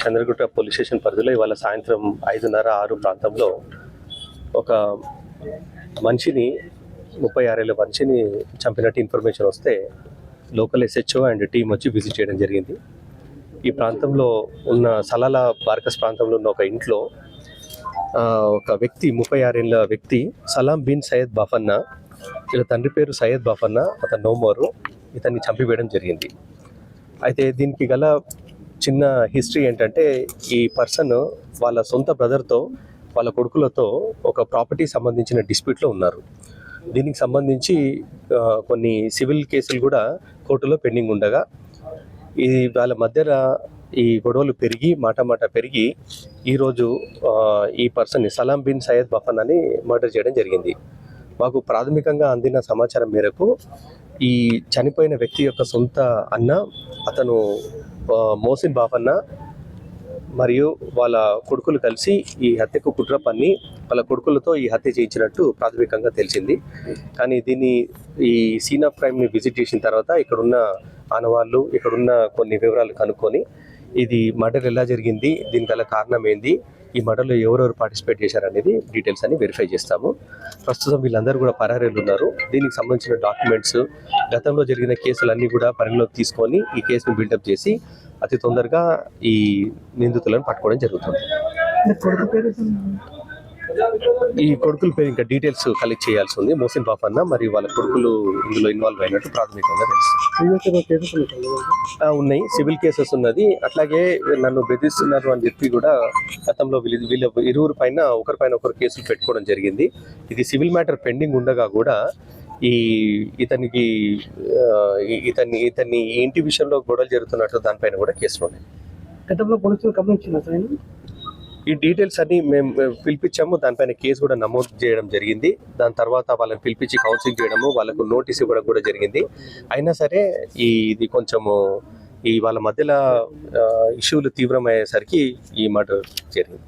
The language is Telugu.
చంద్రగుట్ట పోలీస్ స్టేషన్ పరిధిలో ఇవాళ సాయంత్రం 5:30-6 ప్రాంతంలో ఒక మనిషిని 36 ఏళ్ల మనిషిని చంపినట్టు ఇన్ఫర్మేషన్ వస్తే లోకల్ SHO అండ్ టీం వచ్చి విజిట్ చేయడం జరిగింది. ఈ ప్రాంతంలో ఉన్న సలాల బార్కస్ ప్రాంతంలో ఉన్న ఒక ఇంట్లో ఒక వ్యక్తి 36 ఏళ్ల వ్యక్తి సలాం బిన్ సయ్యద్ బాఫన్న, వీళ్ళ తండ్రి పేరు సయ్యద్ బాఫన్న, అతను నోమోరు, ఇతన్ని చంపివేయడం జరిగింది. అయితే దీనికి గల చిన్న హిస్టరీ ఏంటంటే, ఈ పర్సన్ వాళ్ళ సొంత బ్రదర్తో వాళ్ళ కొడుకులతో ఒక ప్రాపర్టీ సంబంధించిన డిస్ప్యూట్లో ఉన్నారు. దీనికి సంబంధించి కొన్ని సివిల్ కేసులు కూడా కోర్టులో పెండింగ్ ఉండగా ఈ వాళ్ళ మధ్యన ఈ గొడవలు పెరిగి మాట పెరిగి ఈరోజు ఈ పర్సన్ని సలాం బిన్ సయ్యద్ బఫన్నాని మర్డర్ చేయడం జరిగింది. మాకు ప్రాథమికంగా అందిన సమాచారం మేరకు ఈ చనిపోయిన వ్యక్తి యొక్క సొంత అన్న, అతను మోసిన్ బాఫన్న మరియు వాళ్ళ కొడుకులు కలిసి ఈ హత్యకు కుట్ర పన్ని వాళ్ళ కొడుకులతో ఈ హత్య చేయించినట్టు ప్రాథమికంగా తెలిసింది. కానీ దీన్ని ఈ సీన్ ఆఫ్ క్రైమ్ని విజిట్ చేసిన తర్వాత ఇక్కడున్న ఆనవాళ్ళు, ఇక్కడున్న కొన్ని వివరాలు కనుక్కొని ఇది మర్డర్ ఎలా జరిగింది, దీని గల కారణం ఏంది, ఈ మర్డర్లో ఎవరెవరు పార్టిసిపేట్ చేశారనేది డీటెయిల్స్ అని వెరిఫై చేస్తాము. ప్రస్తుతం వీళ్ళందరూ కూడా పరారీలు ఉన్నారు. దీనికి సంబంధించిన డాక్యుమెంట్స్, గతంలో జరిగిన కేసులన్నీ కూడా పరిగణలోకి తీసుకొని ఈ కేసును బిల్డప్ చేసి అతి తొందరగా ఈ నిందితులను పట్టుకోవడం జరుగుతుంది. ఈ కొడుకుల పేరు ఇంకా డీటెయిల్స్ కలెక్ట్ చేయాల్సి ఉంది. మోసిన్ బాఫన్న మరియు వాళ్ళ కొడుకులు ఇందులో ఇన్వాల్వ్ అయినట్టు ప్రాథమికంగా తెలుస్తుంది. ఉన్నాయి, సివిల్ కేసెస్ ఉన్నది. అట్లాగే నన్ను బెదిరిస్తున్నారు అని చెప్పి కూడా గతంలో వీళ్ళ ఇరువురు పైన ఒకరు కేసులు పెట్టుకోవడం జరిగింది. ఇది సివిల్ మ్యాటర్ పెండింగ్ ఉండగా కూడా ఇతన్ని ఇంటి విషయంలో గొడవలు జరుగుతున్నట్టు దానిపైన కూడా కేసులు ఉన్నాయి. గతంలో పోలీసులు గమనించిన ఈ డీటెయిల్స్ అన్ని మేము పిలిపించాము. దానిపైన కేసు కూడా నమోదు చేయడం జరిగింది. దాని తర్వాత వాళ్ళని పిలిపించి కౌన్సిలింగ్ చేయడము, వాళ్ళకు నోటీస్ ఇవ్వడం కూడా జరిగింది. అయినా సరే ఇది కొంచెము వాళ్ళ మధ్యలో ఇష్యూలు తీవ్రమయ్యేసరికి ఈ మర్డర్ జరిగింది.